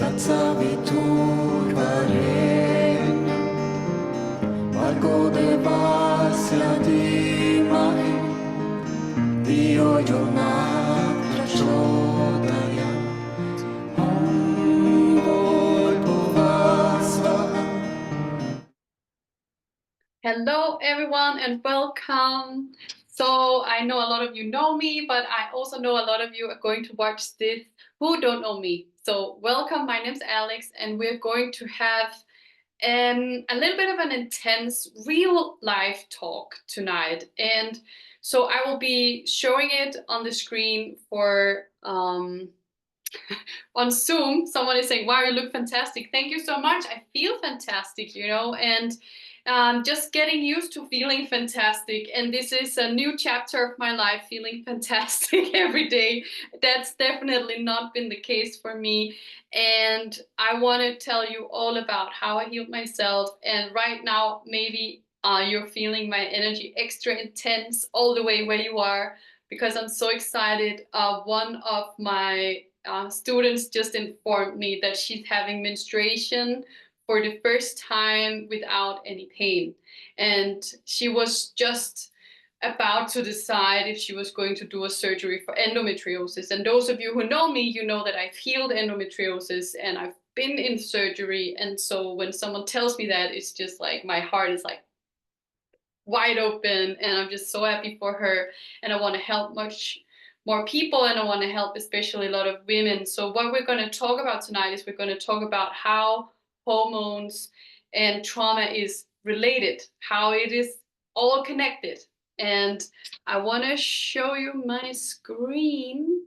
Satsavi turvareņu, Vargode vasja dimahi, Dio jonatra chodaya, Om Bhuvasvaha. Hello, everyone, and welcome. So I know a lot of you know me, but I also know a lot of you are going to watch this who don't know me. So welcome, my name's Alex, and we're going to have a little bit of an intense real life talk tonight. And so I will be showing it on the screen for on Zoom. Someone is saying, wow, you look fantastic. Thank you so much. I feel fantastic, and just getting used to feeling fantastic. And this is a new chapter of my life, feeling fantastic every day. That's definitely not been the case for me. And I want to tell you all about how I healed myself. And right now, maybe you're feeling my energy extra intense all the way where you are, because I'm so excited. One of my students just informed me that she's having menstruation for the first time without any pain. And she was just about to decide if she was going to do a surgery for endometriosis. And those of you who know me, you know that I've healed endometriosis and I've been in surgery. And so when someone tells me that, it's just like my heart is like wide open, and I'm just so happy for her. And I want to help much more people, and I want to help especially a lot of women. So what we're going to talk about tonight is we're going to talk about how hormones and trauma is related, how it is all connected. And I want to show you my screen.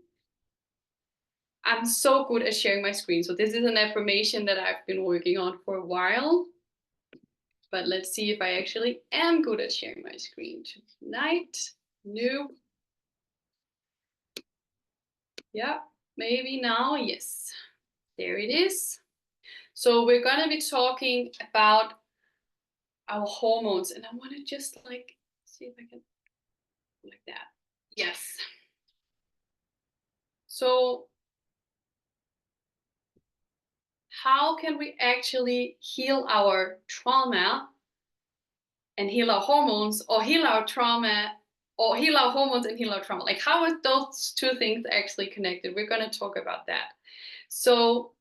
I'm so good at sharing my screen. So this is an affirmation that I've been working on for a while. But let's see if I actually am good at sharing my screen tonight. Nope. Yeah, maybe now. Yes, there it is. So we're going to be talking about our hormones, and I want to just like see if I can like that. Yes. So how can we actually heal our trauma and heal our hormones, or heal our trauma, or heal our hormones and heal our trauma? Like, how are those two things actually connected? We're going to talk about that. So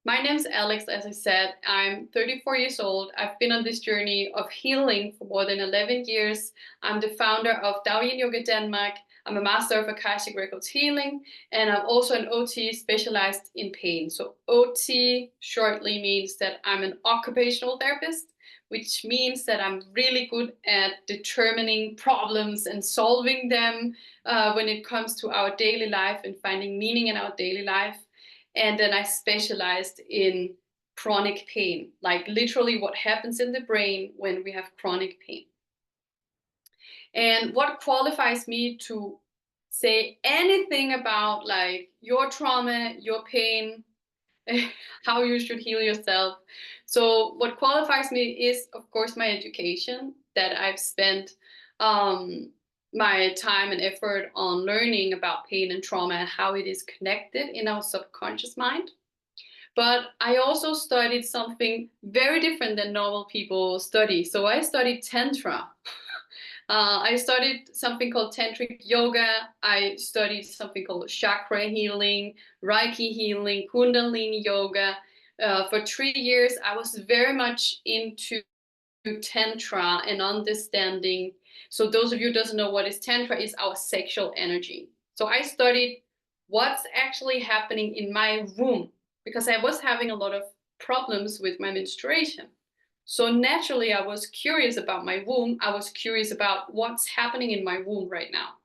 my name's Alex, as I said. I'm 34 years old. I've been on this journey of healing for more than 11 years. I'm the founder of Daoist Yoga Denmark. I'm a master of Akashic Records healing, and I'm also an OT specialized in pain. So OT shortly means that I'm an occupational therapist, which means that I'm really good at determining problems and solving them when it comes to our daily life and finding meaning in our daily life. And then I specialized in chronic pain, like literally what happens in the brain when we have chronic pain. And what qualifies me to say anything about like your trauma, your pain, how you should heal yourself. So what qualifies me is, of course, my education, that I've spent my time and effort on learning about pain and trauma and how it is connected in our subconscious mind. But I also studied something very different than normal people study. So I studied Tantra. I studied something called Tantric Yoga. I studied something called chakra healing, Reiki healing, Kundalini Yoga. For 3 years, I was very much into Tantra and understanding. So those of you who doesn't know what is Tantra, is our sexual energy. So I studied what's actually happening in my womb, because I was having a lot of problems with my menstruation. So naturally, I was curious about my womb. I was curious about what's happening in my womb right now.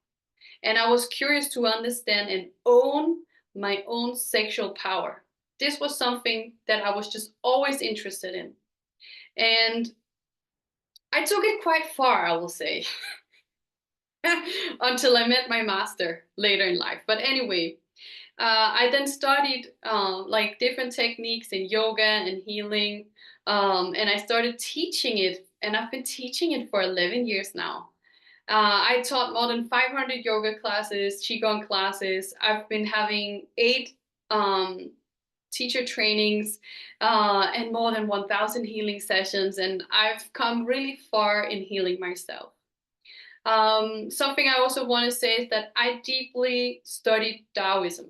And I was curious to understand and own my own sexual power. This was something that I was just always interested in. And I took it quite far, I will say, until I met my master later in life. But anyway, I then studied like different techniques in yoga and healing, and I started teaching it, and I've been teaching it for 11 years now. I taught more than 500 yoga classes, qigong classes. I've been having 8 teacher trainings, and more than 1,000 healing sessions. And I've come really far in healing myself. Something I also want to say is that I deeply studied Taoism.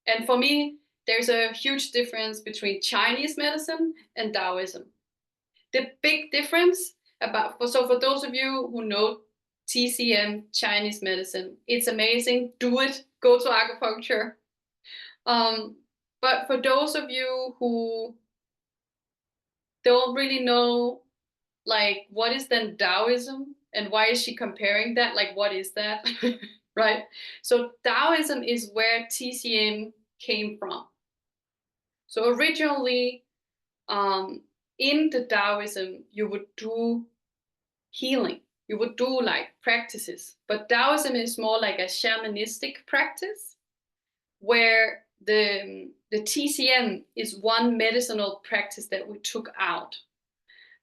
And for me, there's a huge difference between Chinese medicine and Taoism. The big difference so for those of you who know TCM, Chinese medicine, it's amazing. Do it. Go to acupuncture. But for those of you who don't really know, like, what is then Taoism and why is she comparing that? Like, what is that? Right? So Taoism is where TCM came from. So originally, in the Taoism, you would do healing. You would do like practices, but Taoism is more like a shamanistic practice where the TCM is one medicinal practice that we took out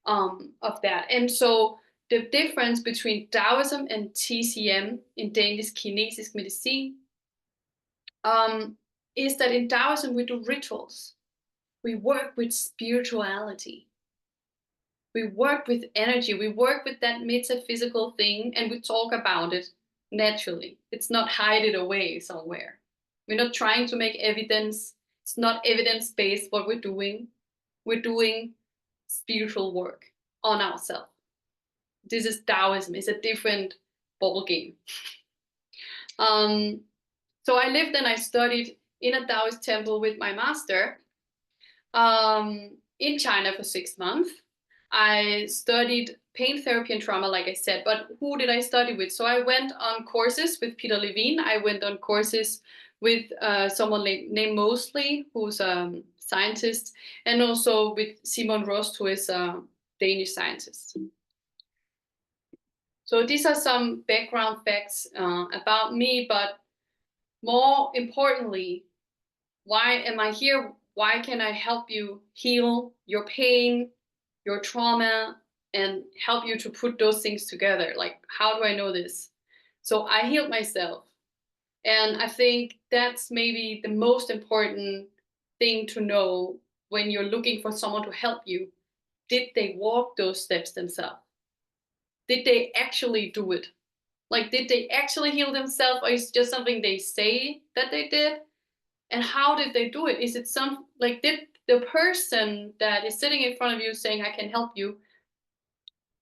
of that. And so the difference between Taoism and TCM in Danish Kinesisk medicine is that in Taoism we do rituals. We work with spirituality. We work with energy. We work with that metaphysical thing and we talk about it naturally. It's not hide it away somewhere. We're not trying to make evidence. It's not evidence-based what we're doing. We're doing spiritual work on ourselves. This is Taoism. It's a different ball game. So I lived and I studied in a Taoist temple with my master in China for 6 months. I studied pain therapy and trauma, like I said, but who did I study with? So I went on courses with Peter Levine. I went on courses with someone named Mosley, who's a scientist, and also with Simon Rost, who is a Danish scientist. So these are some background facts about me, but more importantly, why am I here? Why can I help you heal your pain, your trauma, and help you to put those things together? Like, how do I know this? So I healed myself. And I think that's maybe the most important thing to know when you're looking for someone to help you. Did they walk those steps themselves? Did they actually do it? Like, did they actually heal themselves, or is it just something they say that they did? And how did they do it? Is it did the person that is sitting in front of you saying, I can help you,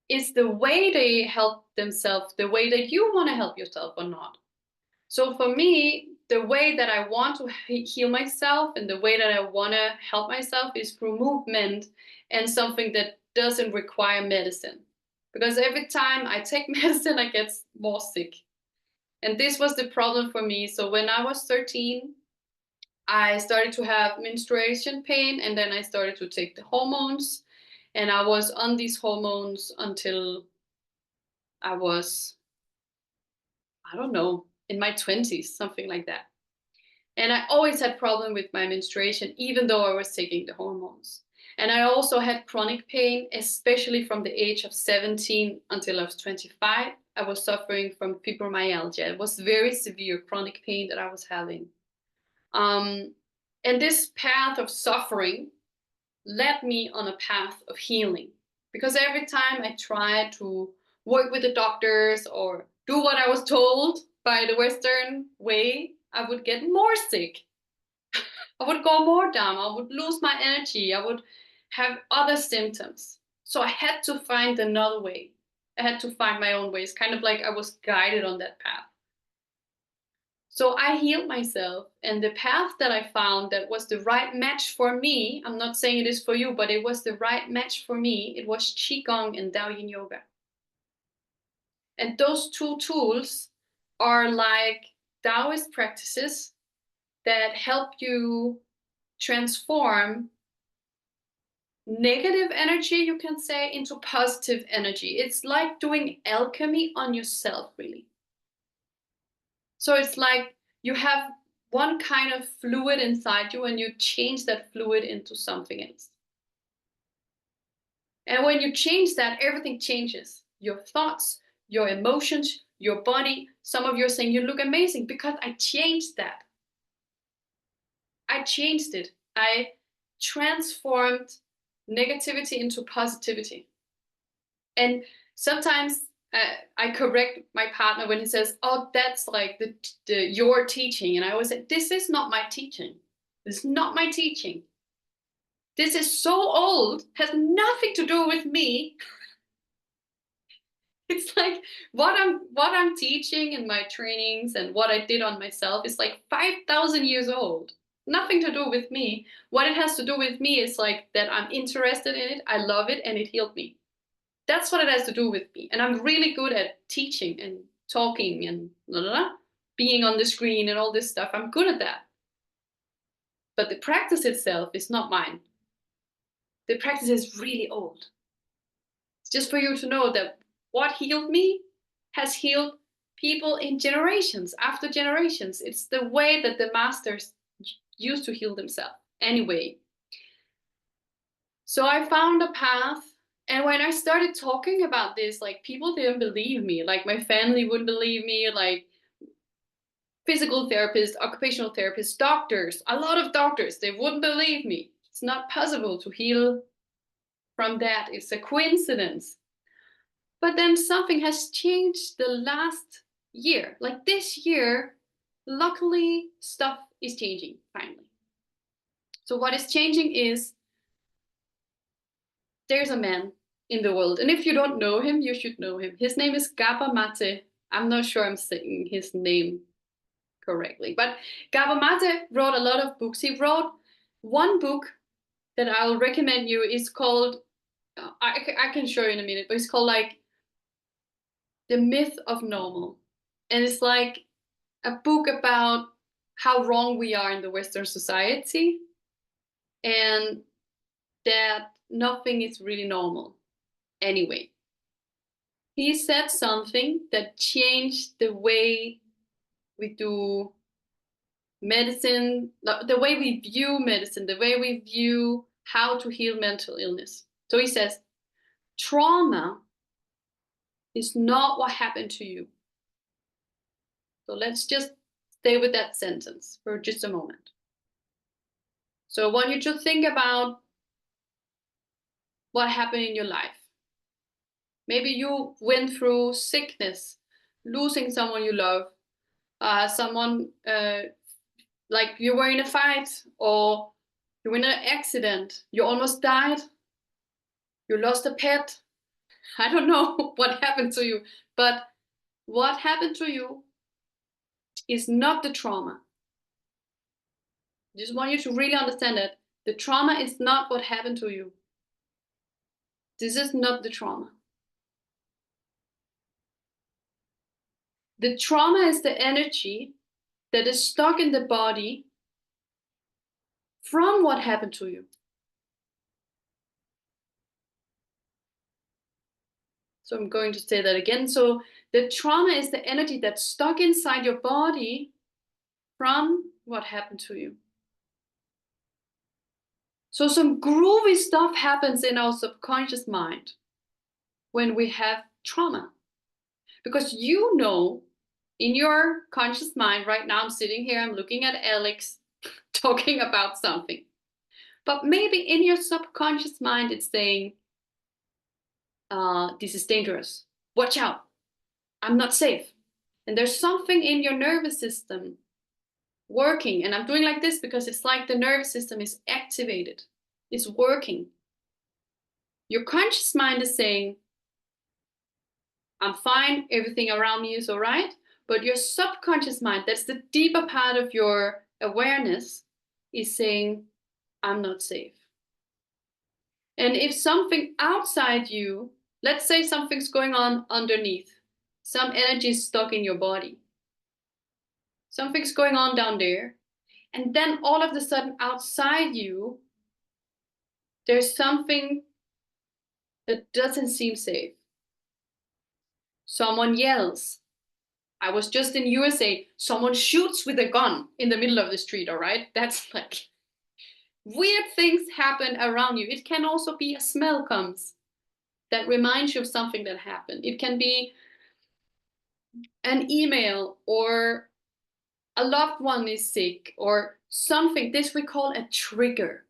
is the way they help themselves the way that you want to help yourself or not? So for me, the way that I want to heal myself and the way that I want to help myself is through movement and something that doesn't require medicine. Because every time I take medicine, I get more sick. And this was the problem for me. So when I was 13, I started to have menstruation pain, and then I started to take the hormones. And I was on these hormones until I was, I don't know, in my 20s, something like that. And I always had problem with my menstruation, even though I was taking the hormones. And I also had chronic pain, especially from the age of 17 until I was 25. I was suffering from fibromyalgia. It was very severe chronic pain that I was having. And this path of suffering led me on a path of healing. Because every time I tried to work with the doctors or do what I was told by the Western way, I would get more sick. I would go more down. I would lose my energy. I would have other symptoms. So I had to find another way. I had to find my own ways, kind of like I was guided on that path. So I healed myself, and the path that I found that was the right match for me, I'm not saying it is for you, but it was the right match for me, it was Qigong and Dao Yin Yoga. And those two tools are like Taoist practices that help you transform negative energy, you can say, into positive energy. It's like doing alchemy on yourself, really. So it's like you have one kind of fluid inside you and you change that fluid into something else. And when you change that, everything changes. Your thoughts, your emotions, your body. Some of you are saying you look amazing because I changed that. I changed it. I transformed negativity into positivity. And sometimes I correct my partner when he says, "Oh, that's like the your teaching," and I always say, "This is not my teaching. This is not my teaching. This is so old, has nothing to do with me." It's like what I'm teaching in my trainings and what I did on myself is like 5,000 years old. Nothing to do with me. What it has to do with me is like that I'm interested in it, I love it, and it healed me. That's what it has to do with me. And I'm really good at teaching and talking and blah, blah, blah, being on the screen and all this stuff. I'm good at that. But the practice itself is not mine. The practice is really old. It's just for you to know that what healed me has healed people in generations after generations. It's the way that the masters used to heal themselves. Anyway, so I found a path. And when I started talking about this, like people didn't believe me. Like my family wouldn't believe me. Like physical therapists, occupational therapists, doctors, a lot of doctors, they wouldn't believe me. It's not possible to heal from that. It's a coincidence. But then something has changed the last year. Like this year, luckily, stuff is changing finally. So, what is changing is there's a man in the world. And if you don't know him, you should know him. His name is Gabor Mate. I'm not sure I'm saying his name correctly, but Gabor Mate wrote a lot of books. He wrote one book that I'll recommend you is called, I can show you in a minute, but it's called like The Myth of Normal. And it's like a book about how wrong we are in the Western society and that nothing is really normal. Anyway, he said something that changed the way we do medicine, the way we view medicine, the way we view how to heal mental illness. So he says, trauma is not what happened to you. So let's just stay with that sentence for just a moment. So I want you to think about what happened in your life. Maybe you went through sickness, losing someone you love, someone like you were in a fight or you were in an accident, you almost died, you lost a pet. I don't know what happened to you, but what happened to you is not the trauma. I just want you to really understand that the trauma is not what happened to you. This is not the trauma. The trauma is the energy that is stuck in the body from what happened to you. So I'm going to say that again. So the trauma is the energy that's stuck inside your body from what happened to you. So some groovy stuff happens in our subconscious mind when we have trauma. Because you know, in your conscious mind right now, I'm sitting here, I'm looking at Alex talking about something. But maybe in your subconscious mind, it's saying, this is dangerous. Watch out. I'm not safe. And there's something in your nervous system working. And I'm doing like this because it's like the nervous system is activated. It's working. Your conscious mind is saying, I'm fine, everything around me is all right. But your subconscious mind, that's the deeper part of your awareness, is saying, I'm not safe. And if something outside you, let's say something's going on underneath, some energy is stuck in your body, something's going on down there, and then all of a sudden outside you, there's something that doesn't seem safe. Someone yells. I was just in USA. Someone shoots with a gun in the middle of the street, all right? That's like weird things happen around you. It can also be a smell comes that reminds you of something that happened. It can be an email or a loved one is sick or something, this we call a trigger.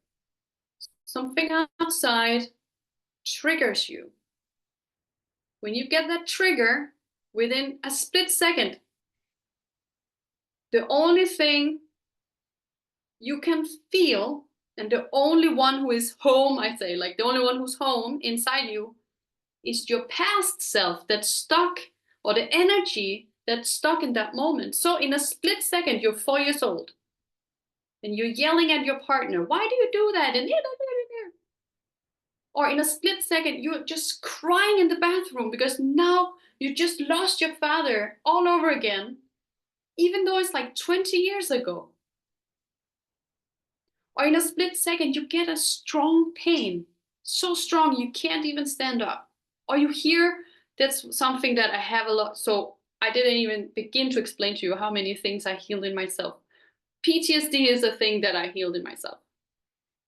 Something outside triggers you. When you get that trigger, within a split second, the only thing you can feel, and the only one who is home, I say, like the only one who's home inside you, is your past self that's stuck, or the energy that's stuck in that moment. So in a split second, you're 4 years old and you're yelling at your partner, why do you do that? And or in a split second, you're just crying in the bathroom because now you just lost your father all over again, even though it's like 20 years ago. Or in a split second, you get a strong pain, so strong you can't even stand up. Or you hear, that's something that I have a lot. So I didn't even begin to explain to you how many things I healed in myself. PTSD is a thing that I healed in myself.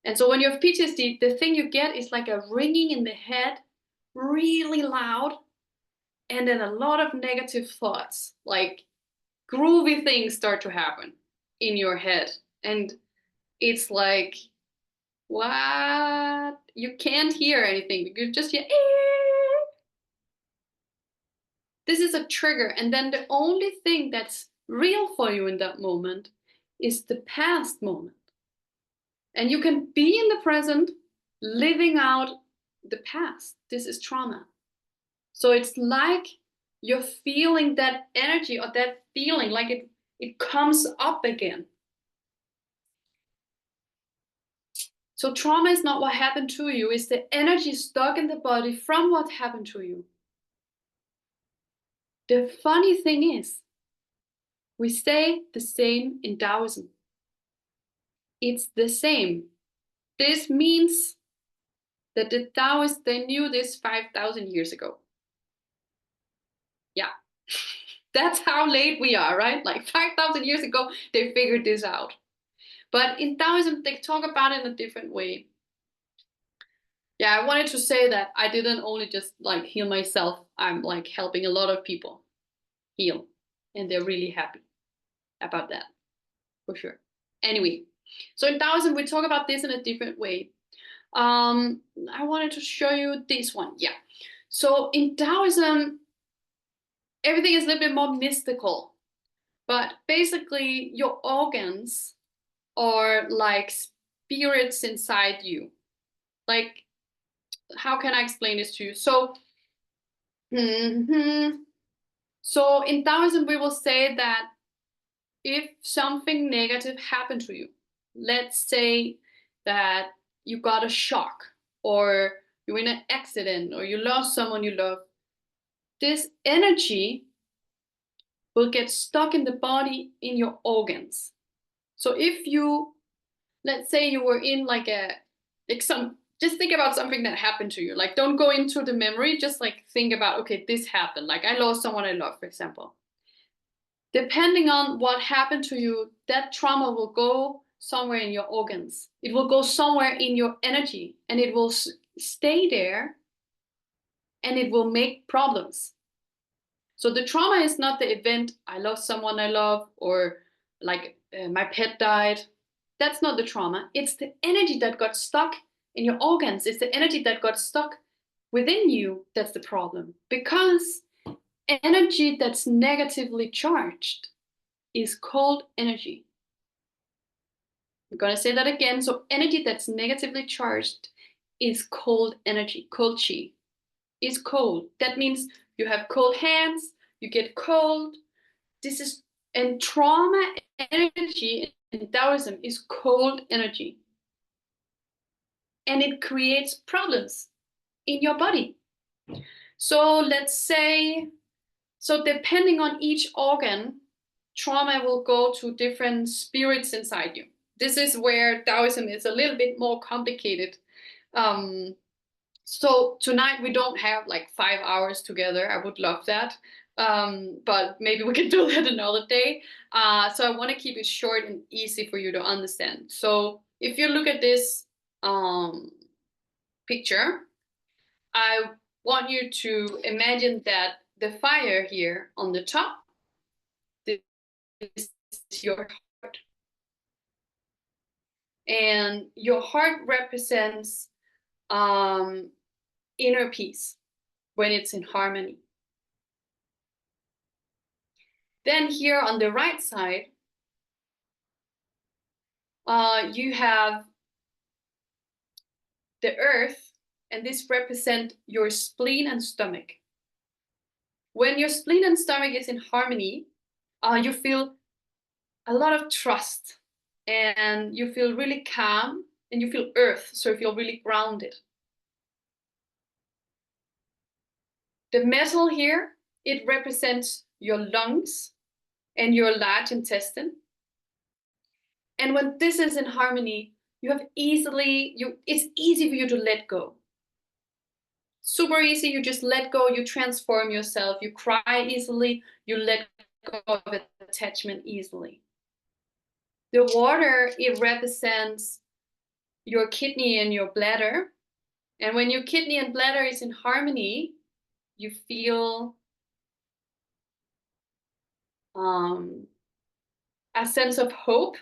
And so when you have PTSD, the thing you get is like a ringing in the head, really loud, and then a lot of negative thoughts, like groovy things start to happen in your head. And it's like, what? You can't hear anything. You just hear, eh. This is a trigger. And then the only thing that's real for you in that moment is the past moment. And you can be in the present, living out the past. This is trauma. So it's like you're feeling that energy or that feeling, like it comes up again. So trauma is not what happened to you, it's the energy stuck in the body from what happened to you. The funny thing is, we stay the same in Taoism. It's the same. This means that the Taoists, they knew this 5,000 years ago. Yeah. That's how late we are, right? Like 5,000 years ago, they figured this out. But in Taoism, they talk about it in a different way. Yeah, I wanted to say that I didn't only just like heal myself. I'm like helping a lot of people heal. And they're really happy about that, for sure. Anyway, so in Taoism, we talk about this in a different way. I wanted to show you this one. Yeah. So in Taoism, everything is a little bit more mystical. But basically, your organs are like spirits inside you. Like, how can I explain this to you? So, so in Taoism, we will say that if something negative happened to you, let's say that you got a shock, or you're in an accident, or you lost someone you love, this energy will get stuck in the body in your organs. So if you, let's say you were in like some, just think about something that happened to you. Like, don't go into the memory, just like think about, okay, this happened. Like I lost someone I love, for example. Depending on what happened to you, that trauma will go somewhere in your organs. It will go somewhere in your energy, and it will stay there, and it will make problems. So the trauma is not the event, I lost someone I love, or like my pet died. That's not the trauma. It's the energy that got stuck in your organs. It's the energy that got stuck within you that's the problem. Because energy that's negatively charged is cold energy. I'm going to say that again. So energy that's negatively charged is cold energy. Cold chi is cold. That means you have cold hands, you get cold. This is, and trauma energy in Taoism is cold energy. And it creates problems in your body. So let's say, so depending on each organ, trauma will go to different spirits inside you. This is where Taoism is a little bit more complicated. So tonight we don't have like 5 hours together. I would love that. But maybe we can do that another day. So I want to keep it short and easy for you to understand. So if you look at this picture, I want you to imagine that the fire here on the top, this your heart. And your heart represents inner peace when it's in harmony. Then here on the right side, you have the earth, and this represents your spleen and stomach. When your spleen and stomach is in harmony, you feel a lot of trust, and you feel really calm, and you feel earth, so you feel really grounded. The metal here, it represents your lungs and your large intestine. And when this is in harmony, it's easy for you to let go. Super easy, you just let go, you transform yourself, you cry easily, you let go of attachment easily. The water, it represents your kidney and your bladder. And when your kidney and bladder is in harmony, you feel a sense of hope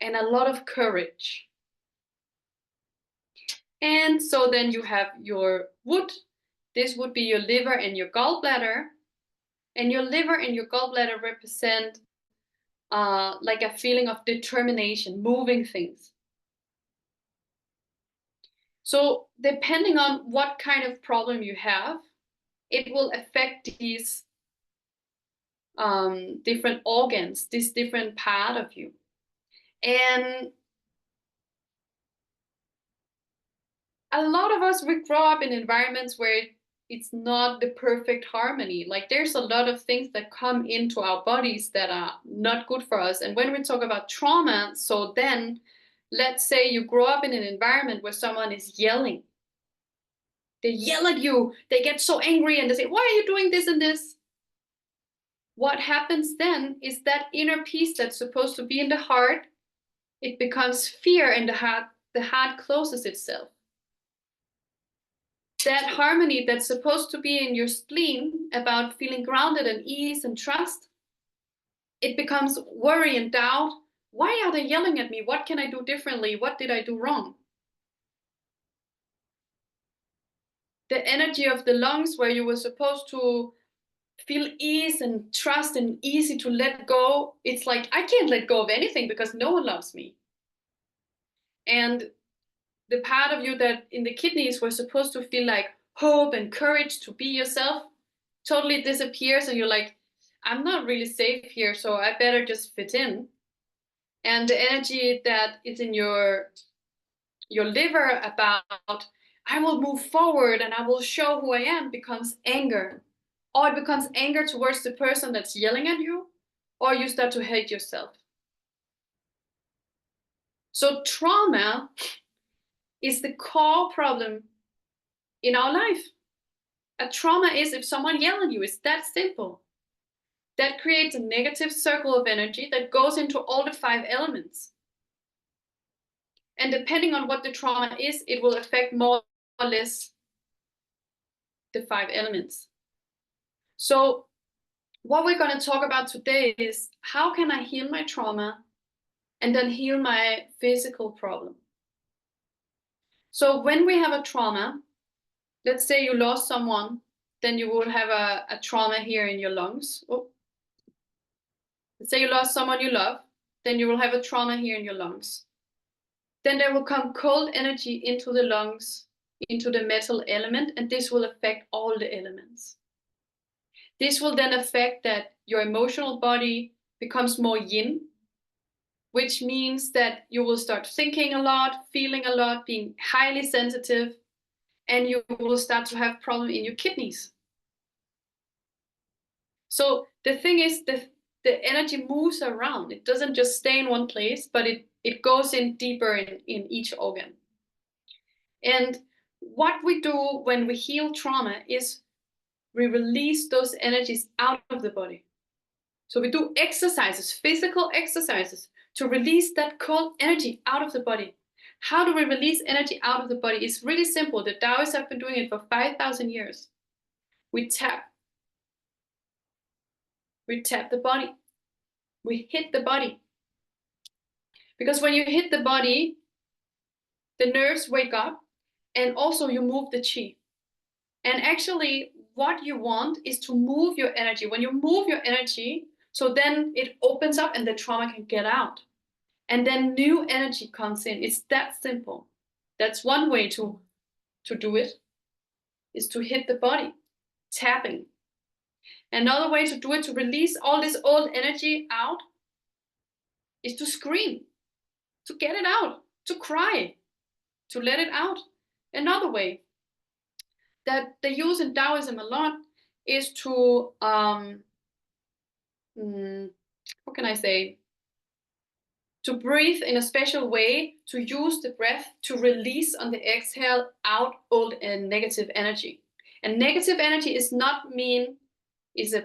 and a lot of courage. And so then you have your wood. This would be your liver and your gallbladder. And your liver and your gallbladder represent like a feeling of determination, moving things. So depending on what kind of problem you have, it will affect these different organs, this different part of you. And a lot of us, we grow up in environments where it's not the perfect harmony. Like there's a lot of things that come into our bodies that are not good for us. And when we talk about trauma, so then let's say you grow up in an environment where someone is yelling. They yell at you, they get so angry and they say, why are you doing this and this? What happens then is that inner peace that's supposed to be in the heart, it becomes fear in the heart closes itself. That harmony that's supposed to be in your spleen about feeling grounded and ease and trust, it becomes worry and doubt. Why are they yelling at me? What can I do differently? What did I do wrong? The energy of the lungs, where you were supposed to feel ease and trust and easy to let go, it's like, I can't let go of anything because no one loves me. And the part of you that in the kidneys were supposed to feel like hope and courage to be yourself totally disappears, and you're like, I'm not really safe here, so I better just fit in. And the energy that is in your liver about I will move forward and I will show who I am becomes anger. Or it becomes anger towards the person that's yelling at you, or you start to hate yourself. So trauma is the core problem in our life. A trauma is if someone yells at you, it's that simple. That creates a negative circle of energy that goes into all the 5 elements. And depending on what the trauma is, it will affect more or less the 5 elements. So what we're going to talk about today is how can I heal my trauma and then heal my physical problem. So when we have a trauma, let's say you lost someone, then you will have a trauma here in your lungs. Oh. Let's say you lost someone you love, then you will have a trauma here in your lungs. Then there will come cold energy into the lungs, into the metal element, and this will affect all the elements. This will then affect that your emotional body becomes more yin, which means that you will start thinking a lot, feeling a lot, being highly sensitive, and you will start to have problem in your kidneys. So the thing is, the energy moves around. It doesn't just stay in one place, but it goes in deeper in each organ. And what we do when we heal trauma is we release those energies out of the body. So we do exercises, physical exercises, to release that cold energy out of the body. How do we release energy out of the body? It's really simple. The Taoists have been doing it for 5,000 years. We tap the body. We hit the body. Because when you hit the body, the nerves wake up, and also you move the chi. And actually, what you want is to move your energy. When you move your energy, so then it opens up and the trauma can get out. And then new energy comes in. It's that simple. That's one way to do it, is to hit the body, tapping. Another way to do it, to release all this old energy out, is to scream, to get it out, to cry, to let it out. Another way that they use in Taoism a lot is to, what can I say? To breathe in a special way, to use the breath to release on the exhale out old and negative energy. And negative energy is not mean is a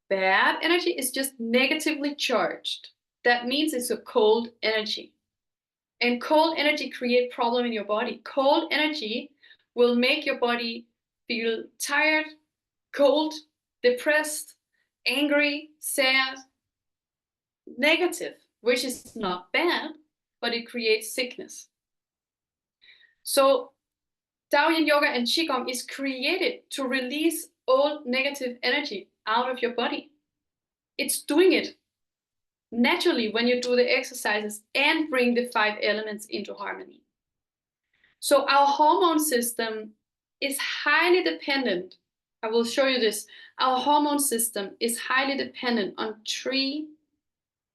bad energy, it's just negatively charged. That means it's a cold energy. And cold energy create problem in your body. Cold energy will make your body feel tired, cold, depressed, angry, sad, negative, which is not bad, but it creates sickness. So Taoyin yoga and Qigong is created to release all negative energy out of your body. It's doing it naturally when you do the exercises and bring the 5 elements into harmony. So our hormone system is highly dependent. I will show you this. Our hormone system is highly dependent on 3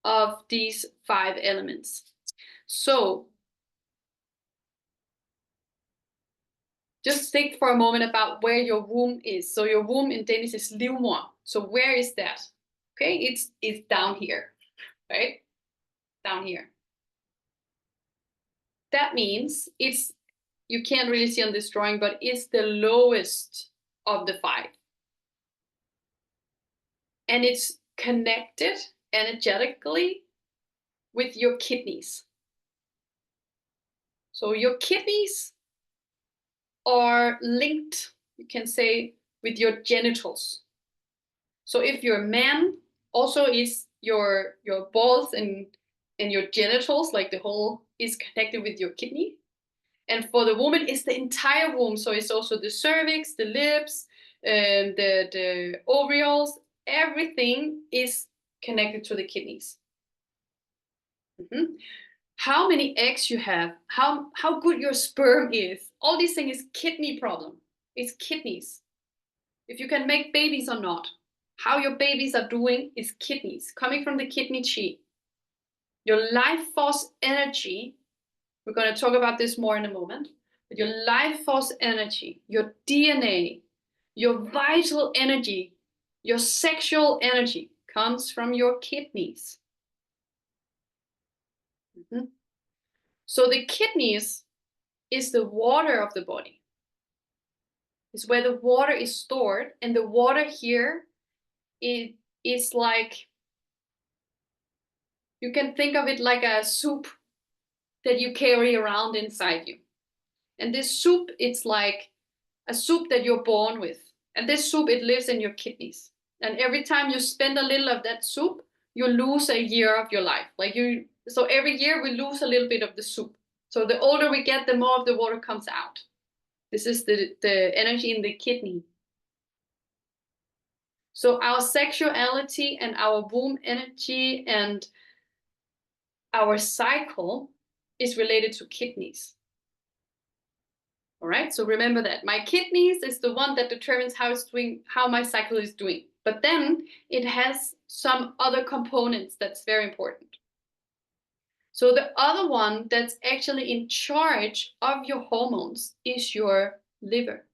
of these 5 elements. So just think for a moment about where your womb is. So your womb in Danish is livmor. So where is that? Okay, it's down here, right? Down here. That means it's, you can't really see on this drawing, but it's the lowest of the 5. And it's connected energetically with your kidneys. So your kidneys are linked, you can say, with your genitals. So if you're a man, also is your balls and your genitals, like the whole is connected with your kidney. And for the woman, it's the entire womb. So it's also the cervix, the lips, the ovules, everything is connected to the kidneys. How many eggs you have, how good your sperm is, all these things is kidney problem. It's kidneys. If you can make babies or not, how your babies are doing is kidneys, coming from the kidney chi. Your life force energy, we're going to talk about this more in a moment, but your life force energy, your DNA, your vital energy, your sexual energy comes from your kidneys. So the kidneys is the water of the body. It's where the water is stored, and the water here, it is like, you can think of it like a soup that you carry around inside you. And this soup, it's like a soup that you're born with. And this soup, it lives in your kidneys. And every time you spend a little of that soup, you lose a year of your life. So every year we lose a little bit of the soup. So the older we get, the more of the water comes out. This is the energy in the kidney. So our sexuality and our womb energy and our cycle is related to kidneys. All right, so remember that. My kidneys is the one that determines how it's doing, how my cycle is doing. But then it has some other components that's very important. So the other one that's actually in charge of your hormones is your liver.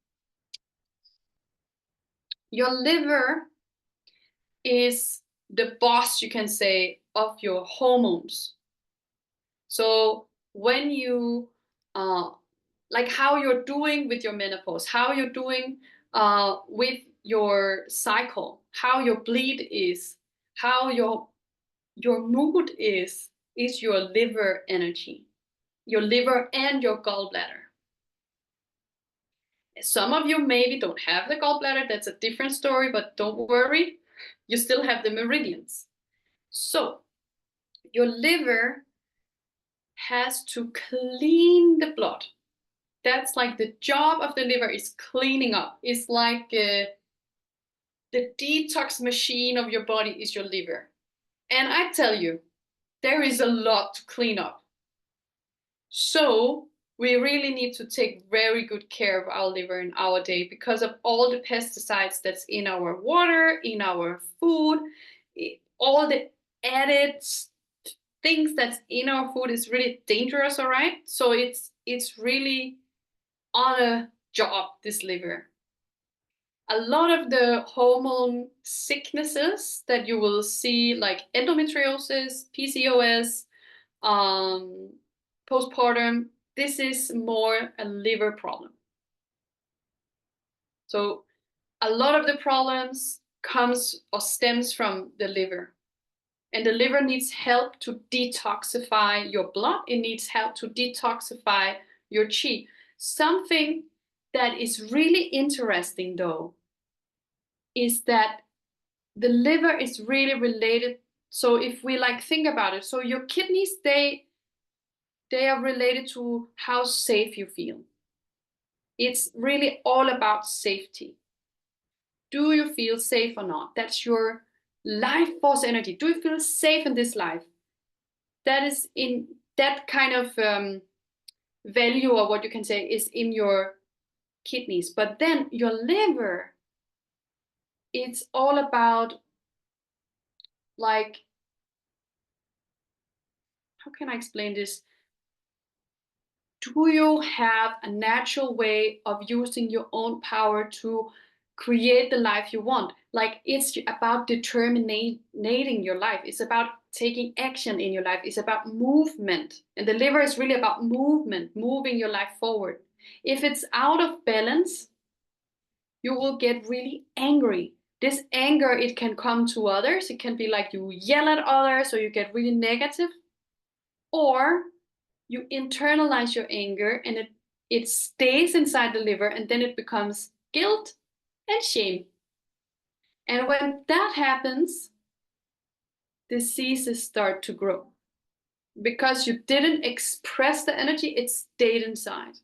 Your liver is the boss, you can say, of your hormones. So when you, like how you're doing with your menopause, how you're doing with your cycle, how your bleed is, how your mood is your liver energy, your liver and your gallbladder. Some of you maybe don't have the gallbladder, that's a different story, but don't worry, you still have the meridians. So your liver has to clean the blood. That's like the job of the liver, is cleaning up. It's like the detox machine of your body is your liver. And I tell you, there is a lot to clean up. So we really need to take very good care of our liver in our day because of all the pesticides that's in our water, in our food, all the added things that's in our food is really dangerous, all right? So it's really on a job, this liver. A lot of the hormone sicknesses that you will see, like endometriosis, PCOS, postpartum, this is more a liver problem. So a lot of the problems comes or stems from the liver. And the liver needs help to detoxify your blood. It needs help to detoxify your qi. Something that is really interesting, though, is that the liver is really related. So if we like think about it, so your kidneys, they are related to how safe you feel. It's really all about safety. Do you feel safe or not? That's your life force energy. Do you feel safe in this life? That is in that kind of value, or what you can say, is in your kidneys. But then your liver, it's all about, like, how can I explain this? Do you have a natural way of using your own power to create the life you want? Like, it's about determining your life. It's about taking action in your life. It's about movement. And the liver is really about movement, moving your life forward. If it's out of balance, you will get really angry. This anger, it can come to others. It can be like you yell at others, or you get really negative. Or you internalize your anger and it stays inside the liver, and then it becomes guilt and shame. And when that happens, diseases start to grow because you didn't express the energy, it stayed inside.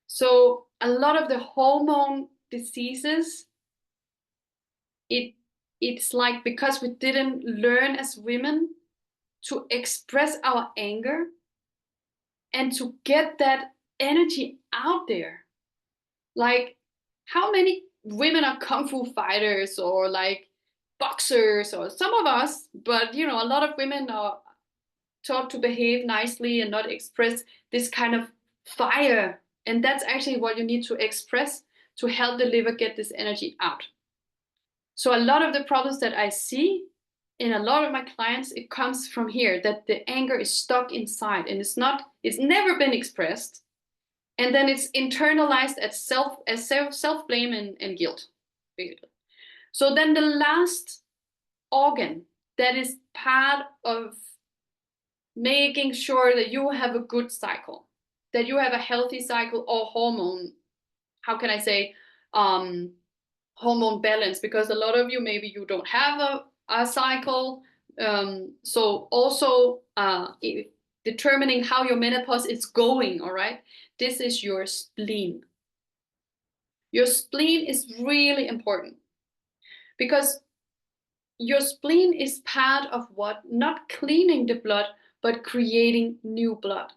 So a lot of the hormone diseases, it's like because we didn't learn as women to express our anger and to get that energy out there. Like, how many women are kung fu fighters or like boxers, or some of us, but you know, a lot of women are taught to behave nicely and not express this kind of fire. And that's actually what you need to express to help the liver get this energy out. So a lot of the problems that I see in a lot of my clients, it comes from here, that the anger is stuck inside and it's never been expressed. And then it's internalized as self blame and guilt, basically. So then the last organ that is part of making sure that you have a good cycle, that you have a healthy cycle, or hormone, how can I say, hormone balance, because a lot of you, maybe you don't have a cycle. So also determining how your menopause is going, all right? This is your spleen. Your spleen is really important because your spleen is part of what? Not cleaning the blood, but creating new blood.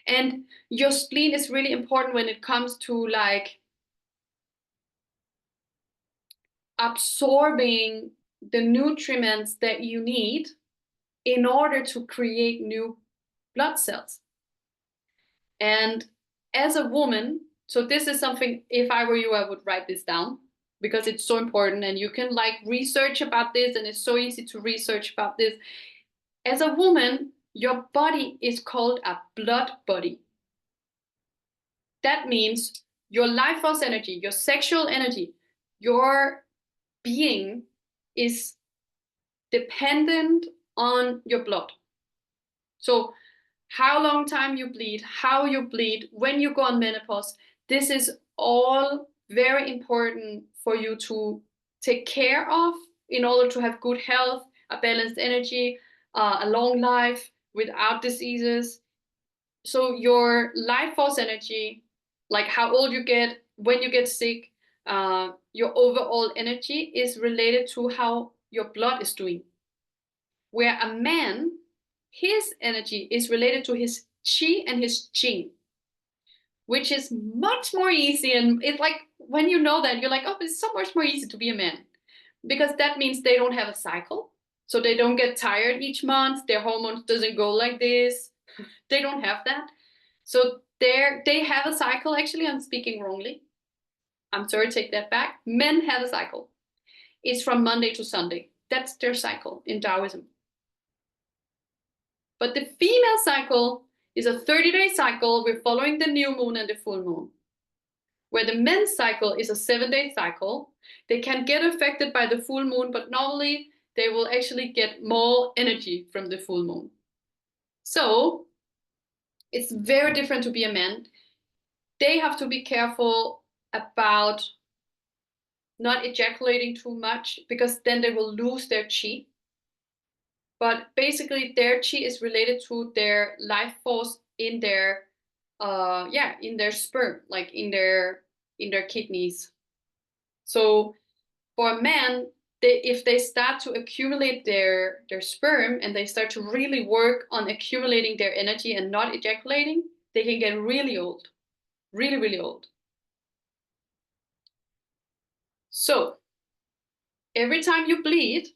And your spleen is really important when it comes to like absorbing the nutrients that you need in order to create new blood cells. And as a woman, so this is something, if I were you, I would write this down because it's so important, and you can like research about this, and it's so easy to research about this. As a woman, your body is called a blood body. That means your life force energy, your sexual energy, your being is dependent on your blood. So how long time you bleed, how you bleed, when you go on menopause, this is all very important for you to take care of in order to have good health, a balanced energy, a long life without diseases. So your life force energy, like how old you get, when you get sick, your overall energy is related to how your blood is doing. Where a man, his energy is related to his chi and his jing, which is much more easy. And it's like when you know that, you're like, oh, it's so much more easy to be a man, because that means they don't have a cycle. So they don't get tired each month. Their hormones doesn't go like this. They don't have that. So they have a cycle. Actually, I'm speaking wrongly. I'm sorry, take that back. Men have a cycle. It's from Monday to Sunday. That's their cycle in Taoism. But the female cycle is a 30-day cycle. We're following the new moon and the full moon. Where the men's cycle is a 7-day cycle. They can get affected by the full moon, but normally they will actually get more energy from the full moon. So it's very different to be a man. They have to be careful about not ejaculating too much, because then they will lose their chi. But basically their chi is related to their life force in their in their sperm, like in their kidneys. So for a man, if they start to accumulate their sperm, and they start to really work on accumulating their energy and not ejaculating, they can get really old, really, really old. So every time you bleed,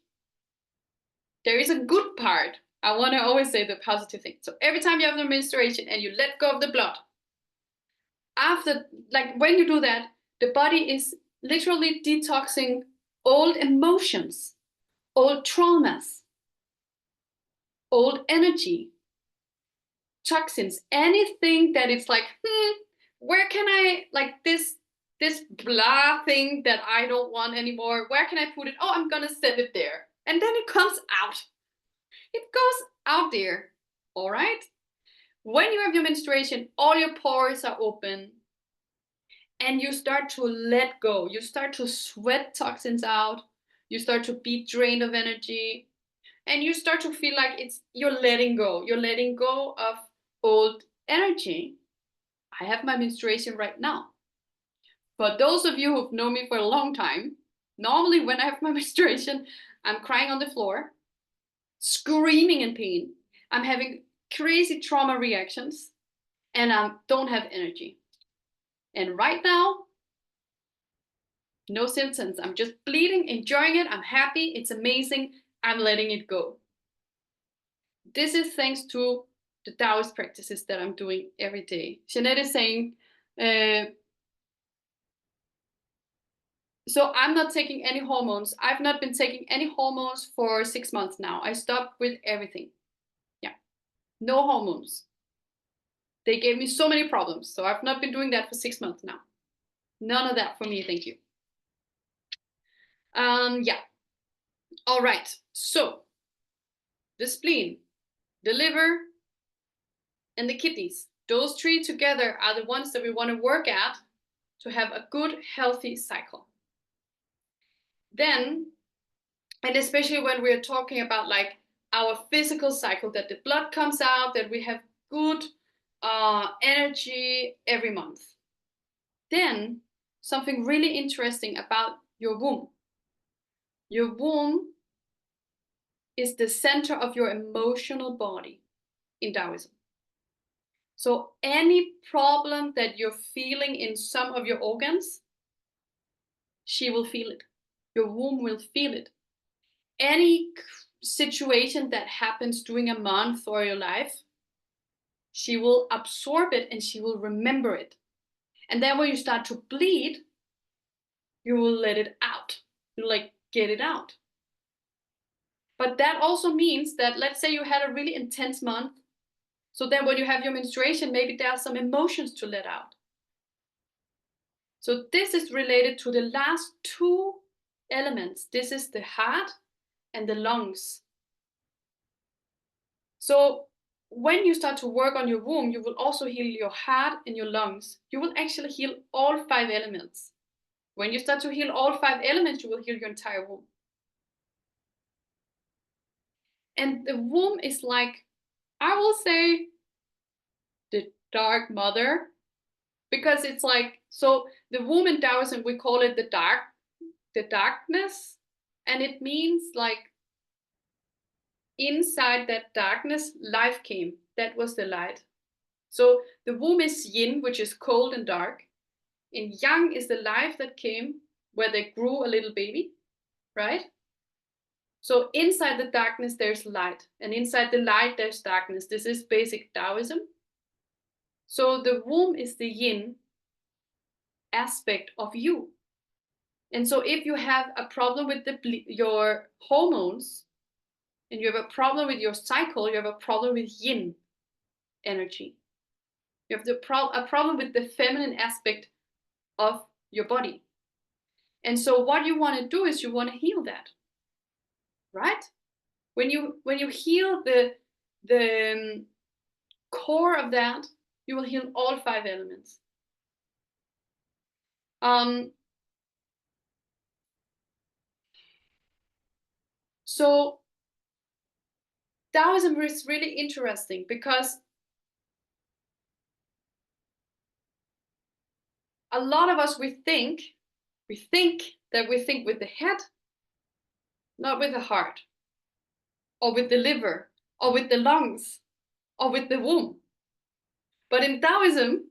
there is a good part. I want to always say the positive thing. So every time you have the menstruation and you let go of the blood, after, like when you do that, the body is literally detoxing old emotions, old traumas, old energy, toxins, anything that it's like, where can I, like this blah thing that I don't want anymore, where can I put it? Oh, I'm gonna send it there. And then it comes out. It goes out there. All right? When you have your menstruation, all your pores are open, and you start to let go. You start to sweat toxins out. You start to be drained of energy. And you start to feel like you're letting go. You're letting go of old energy. I have my menstruation right now. But those of you who've known me for a long time, normally when I have my menstruation, I'm crying on the floor, screaming in pain. I'm having crazy trauma reactions, and I don't have energy. And right now, no symptoms. I'm just bleeding, enjoying it. I'm happy. It's amazing. I'm letting it go. This is thanks to the Taoist practices that I'm doing every day. Jeanette is saying, so I'm not taking any hormones. I've not been taking any hormones for 6 months now. I stopped with everything. Yeah, no hormones. They gave me so many problems. So I've not been doing that for 6 months now. None of that for me, thank you. Yeah. All right. So the spleen, the liver, and the kidneys. Those three together are the ones that we want to work at to have a good, healthy cycle. Then, and especially when we're talking about like our physical cycle, that the blood comes out, that we have good energy every month. Then something really interesting about your womb. Your womb is the center of your emotional body in Taoism. So any problem that you're feeling in some of your organs, she will feel it. Your womb will feel it. Any situation that happens during a month or your life, she will absorb it and she will remember it. And then when you start to bleed, you will let it out. You like get it out. But that also means that, let's say you had a really intense month. So then when you have your menstruation, maybe there are some emotions to let out. So this is related to the last two elements. This is the heart and the lungs. So when you start to work on your womb, you will also heal your heart and your lungs. You will actually heal all 5 elements. When you start to heal all 5 elements, you will heal your entire womb. And the womb is like, I will say, the dark mother, because it's like, so the womb in Taoism, we call it the darkness. And it means like inside that darkness, life came. That was the light. So the womb is yin, which is cold and dark. And yang is the life that came where they grew a little baby, right? So inside the darkness, there's light. And inside the light, there's darkness. This is basic Taoism. So the womb is the yin aspect of you. And so if you have a problem with your hormones, and you have a problem with your cycle, you have a problem with yin energy. You have a problem with the feminine aspect of your body. And so what you want to do is you want to heal that, right? When you heal the core of that, you will heal all 5 elements. So Taoism is really interesting because a lot of us, we think that we think with the head, not with the heart, or with the liver, or with the lungs, or with the womb. But in Taoism,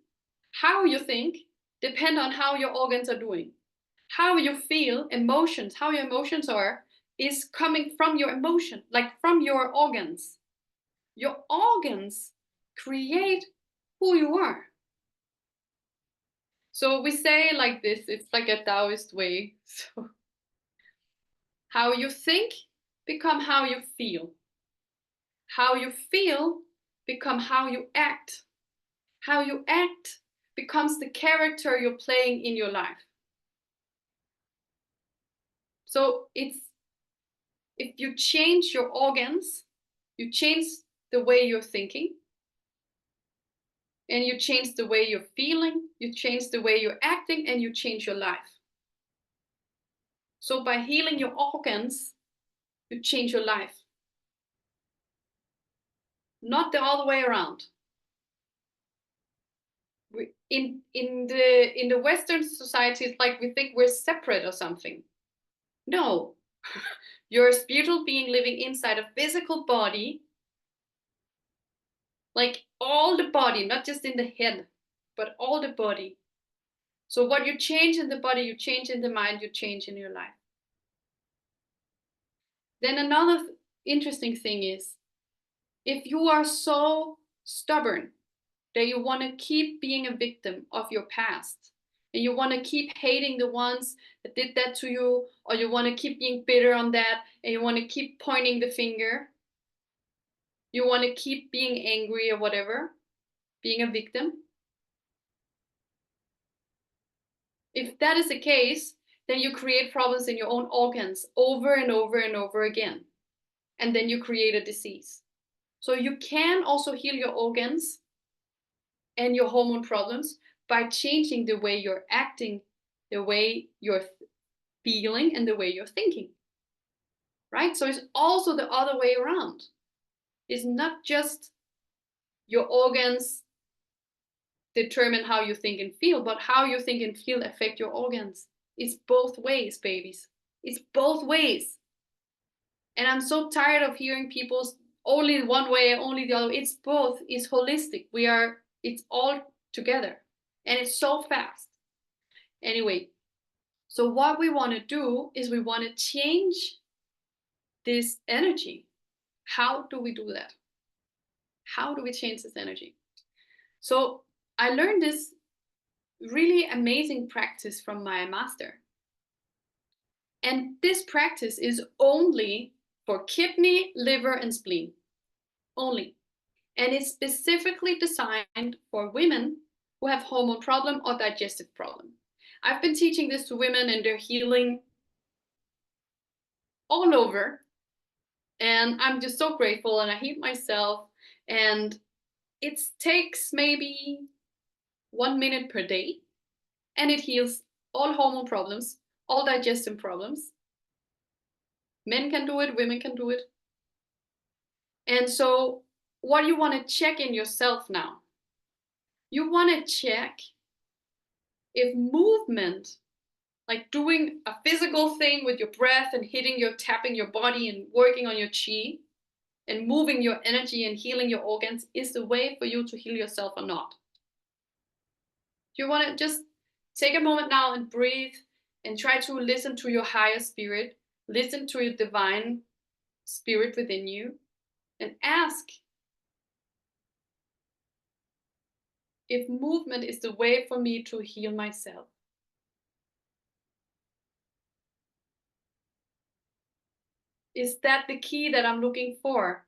how you think depend on how your organs are doing. How you feel, emotions, how your emotions are, is coming from your emotion, like from your organs. Your organs create who you are. So we say like this, it's like a Taoist way. So how you think become how you feel. How you feel become how you act. How you act becomes the character you're playing in your life. So it's, if you change your organs, you change the way you're thinking, and you change the way you're feeling, you change the way you're acting, and you change your life. So by healing your organs, you change your life. Not the other way around. In the Western society, it's like we think we're separate or something. No, you're a spiritual being living inside a physical body, like all the body, not just in the head, but all the body. So what you change in the body, you change in the mind, you change in your life. Then another interesting thing is, if you are so stubborn that you want to keep being a victim of your past, and you want to keep hating the ones that did that to you, or you want to keep being bitter on that, and you want to keep pointing the finger, you want to keep being angry or whatever, being a victim. If that is the case, then you create problems in your own organs over and over and over again. And then you create a disease. So you can also heal your organs and your hormone problems by changing the way you're acting, the way you're feeling, and the way you're thinking. Right? So it's also the other way around. It's not just your organs determine how you think and feel, but how you think and feel affect your organs. It's both ways, babies. It's both ways. And I'm so tired of hearing people's only one way, only the other. It's both. It's holistic. It's all together. And it's so fast. Anyway, so what we want to do is we want to change this energy. How do we do that? How do we change this energy? So I learned this really amazing practice from my master. And this practice is only for kidney, liver, and spleen. Only. And it's specifically designed for women who have hormone problem or digestive problem. I've been teaching this to women and they're healing all over. And I'm just so grateful, and I heal myself. And it takes maybe 1 minute per day, and it heals all hormone problems, all digestive problems. Men can do it, women can do it. And so what you want to check in yourself now, you want to check if movement, like doing a physical thing with your breath and tapping your body and working on your chi and moving your energy and healing your organs, is the way for you to heal yourself or not. You want to just take a moment now and breathe and try to listen to your higher spirit, listen to your divine spirit within you, and ask if movement is the way for me to heal myself. Is that the key that I'm looking for?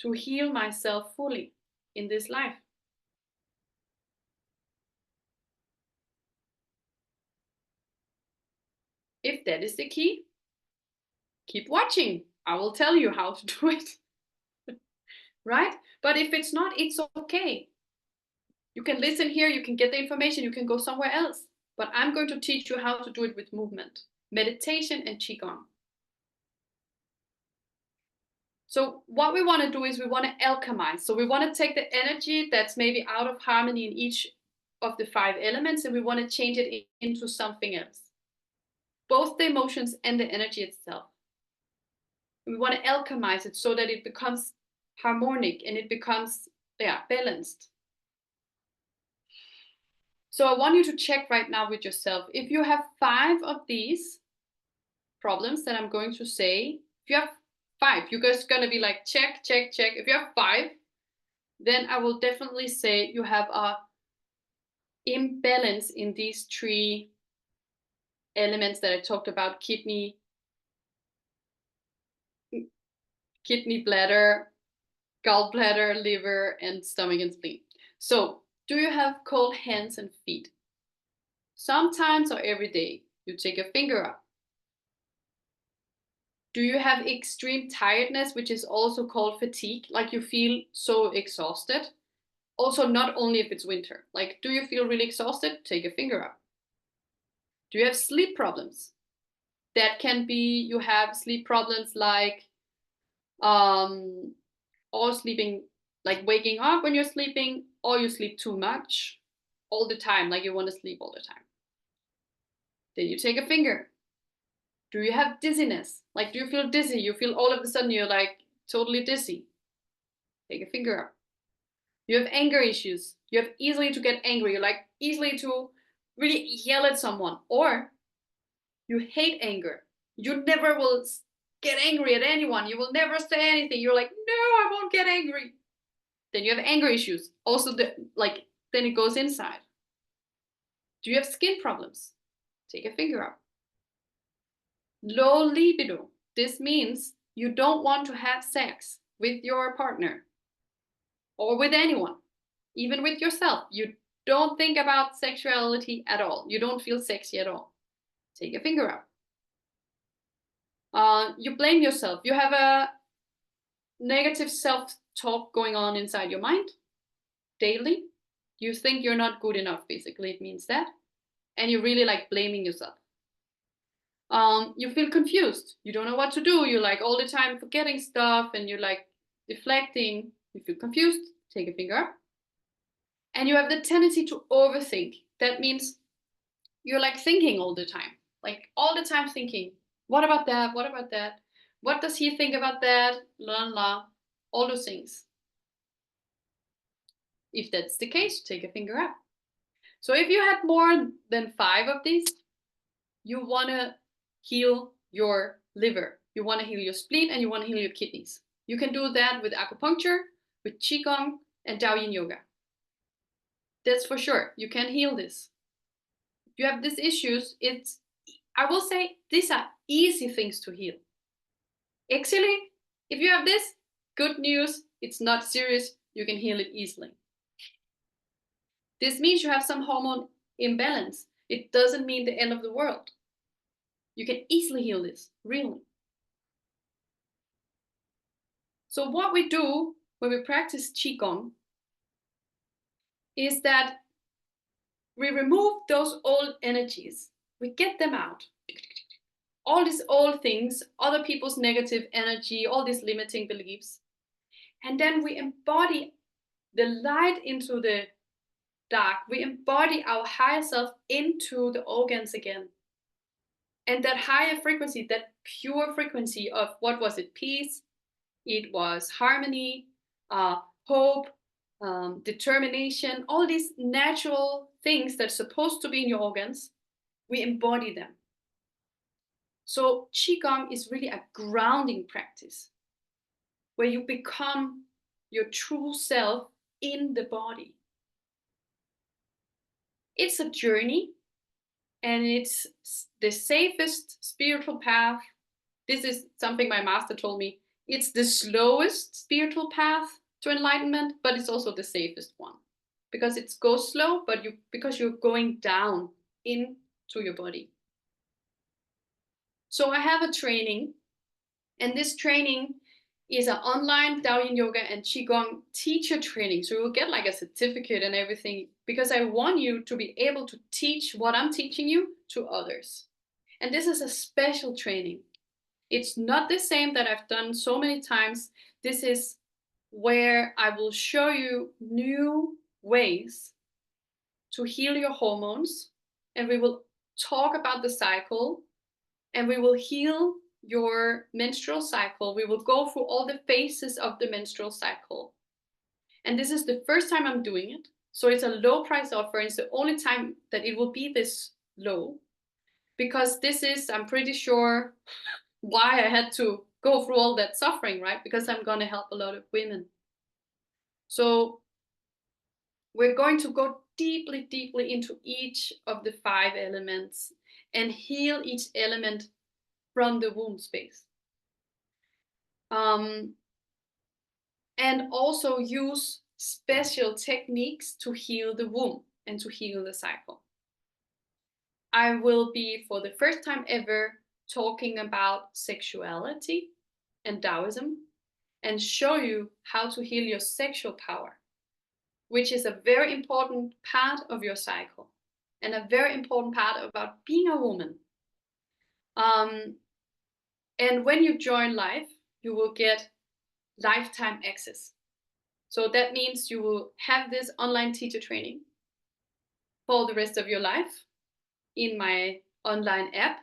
To heal myself fully in this life? If that is the key, keep watching. I will tell you how to do it. Right? But if it's not, it's okay. You can listen here, you can get the information, you can go somewhere else. But I'm going to teach you how to do it with movement, meditation, and Qigong. So what we want to do is we want to alchemize. So we want to take the energy that's maybe out of harmony in each of the 5 elements, and we want to change it into something else. Both the emotions and the energy itself. We want to alchemize it so that it becomes harmonic and it becomes balanced. So I want you to check right now with yourself. If you have 5 of these problems that I'm going to say, if you have 5, you're just going to be like, check, check, check. If you have 5, then I will definitely say you have a imbalance in these 3 elements that I talked about: kidney, bladder, gallbladder, liver, and stomach and spleen. So, do you have cold hands and feet? Sometimes or every day, you take a finger up. Do you have extreme tiredness, which is also called fatigue, like you feel so exhausted? Also, not only if it's winter, like, do you feel really exhausted? Take a finger up. Do you have sleep problems? That can be, you have sleep problems like, or sleeping, like waking up when you're sleeping, or you sleep too much all the time, like you want to sleep all the time. Then you take a finger. Do you have dizziness? Like, do you feel dizzy? You feel all of a sudden you're like totally dizzy. Take a finger up. You have anger issues. You have easily to get angry. You like easily to really yell at someone, or you hate anger. You never will get angry at anyone. You will never say anything. You're like, no, I won't get angry. Then you have anger issues. Also, then it goes inside. Do you have skin problems? Take a finger up. Low libido. This means you don't want to have sex with your partner or with anyone, even with yourself. You don't think about sexuality at all. You don't feel sexy at all. Take a finger up. You blame yourself. You have a negative self-talk going on inside your mind daily. You think you're not good enough, basically, it means that. And you really like blaming yourself. You feel confused. You don't know what to do. You're like all the time forgetting stuff and you're like deflecting. You feel confused. Take a finger up. And you have the tendency to overthink. That means you're like thinking all the time, like all the time thinking, what about that? What about that? What does he think about that? La la, all those things. If that's the case, take a finger up. So if you had more than 5 of these, you want to heal your liver, you want to heal your spleen, and you want to heal your kidneys. You can do that with acupuncture, with Qigong, and Daoyin yoga. That's for sure. You can heal this. If you have these issues, I will say these are easy things to heal. Actually, if you have this, good news, it's not serious. You can heal it easily. This means you have some hormone imbalance. It doesn't mean the end of the world. You can easily heal this, really. So what we do when we practice Qigong is that we remove those old energies We get them out. All these old things, other people's negative energy, all these limiting beliefs. And then we embody the light into the dark. We embody our higher self into the organs again. And that higher frequency, that pure frequency of what was it? Peace, it was harmony, hope, determination, all these natural things that's supposed to be in your organs, we embody them. So Qigong is really a grounding practice where you become your true self in the body. It's a journey, and it's the safest spiritual path. This is something my master told me. It's the slowest spiritual path to enlightenment, but it's also the safest one because it goes slow, but because you're going down into your body. So I have a training, and this training is an online Daoyin Yoga and Qigong teacher training. So you'll get like a certificate and everything because I want you to be able to teach what I'm teaching you to others. And this is a special training. It's not the same that I've done so many times. This is where I will show you new ways to heal your hormones, and we will talk about the cycle, and we will heal your menstrual cycle. We will go through all the phases of the menstrual cycle. And this is the first time I'm doing it. So it's a low price offer. It's the only time that it will be this low because this is, I'm pretty sure, why I had to go through all that suffering, right? Because I'm going to help a lot of women. So we're going to go deeply, deeply into each of the 5 elements and heal each element from the womb space. And also use special techniques to heal the womb and to heal the cycle. I will be, for the first time ever, talking about sexuality and Taoism and show you how to heal your sexual power, which is a very important part of your cycle and a very important part about being a woman. And when you join live, you will get lifetime access. So that means you will have this online teacher training for the rest of your life in my online app,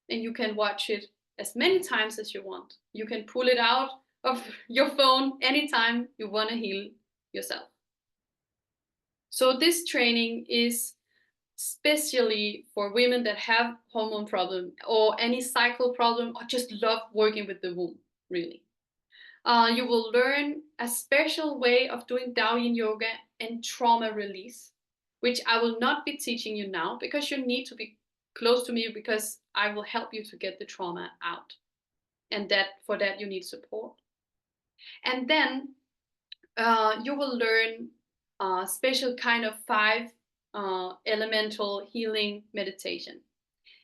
and you can watch it as many times as you want. You can pull it out of your phone anytime you want to heal yourself. So this training is especially for women that have hormone problem or any cycle problem or just love working with the womb, really. You will learn a special way of doing Daoyin yoga and trauma release, which I will not be teaching you now because you need to be close to me because I will help you to get the trauma out. And for that you need support. And then you will learn a special kind of 5 elemental healing meditation.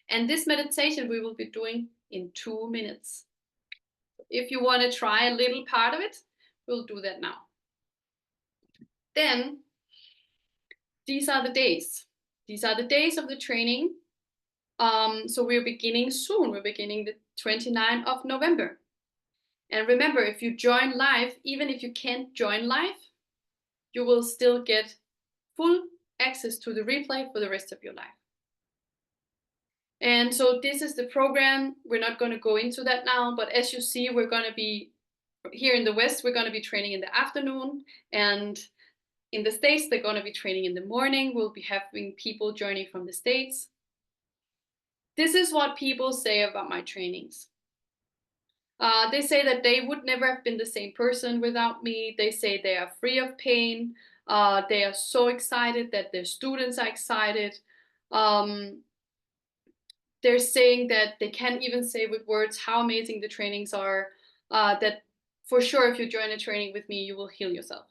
And this meditation we will be doing in 2 minutes. If you want to try a little part of it, we'll do that now. Then, these are the days. These are the days of the training. So we're beginning soon. We're beginning the 29th of November. And remember, if you join live, even if you can't join live, you will still get full access to the replay for the rest of your life. And so this is the program. We're not going to go into that now, but as you see, we're going to be here in the West, we're going to be training in the afternoon, and in the States, they're going to be training in the morning. We'll be having people joining from the States. This is what people say about my trainings. They say that they would never have been the same person without me. They say they are free of pain. They are so excited that their students are excited. They're saying that they can't even say with words how amazing the trainings are, that for sure if you join a training with me, you will heal yourself.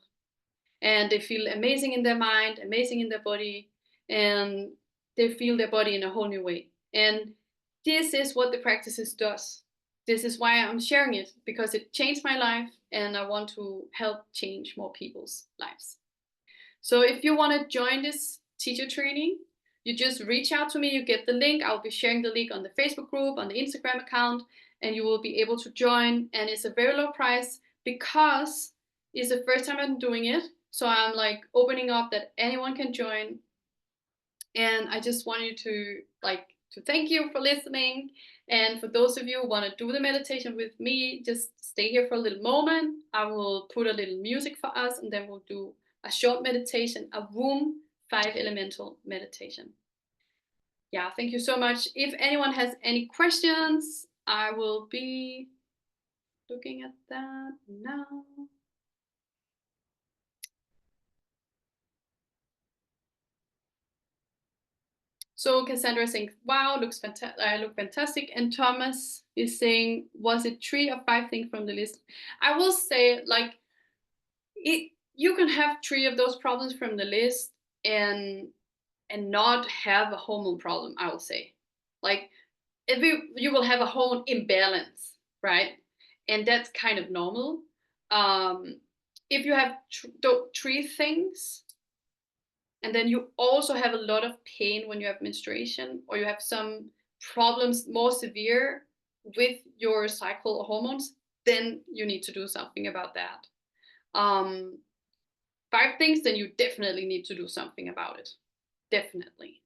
And they feel amazing in their mind, amazing in their body, and they feel their body in a whole new way. And this is what the practices does. This is why I'm sharing it, because it changed my life and I want to help change more people's lives. So if you want to join this teacher training, You just reach out to me, you get the link. I'll be sharing the link on the Facebook group, on the Instagram account, and you will be able to join. And it's a very low price because it's the first time I'm doing it. So I'm like opening up that anyone can join. And I just want you to thank you for listening. And for those of you who want to do the meditation with me, just stay here for a little moment. I will put a little music for us, and then we'll do a short meditation, a womb 5 elemental meditation. Yeah, thank you so much. If anyone has any questions, I will be looking at that now. So Cassandra is saying, wow, look fantastic. And Thomas is saying, was it 3 or 5 things from the list? I will say, like, you can have 3 of those problems from the list and not have a hormone problem, I will say. Like, if you will have a hormone imbalance, right? And that's kind of normal. If you have 3 things, and then you also have a lot of pain when you have menstruation, or you have some problems more severe with your cycle or hormones, then you need to do something about that. 5 things, then you definitely need to do something about it. Definitely.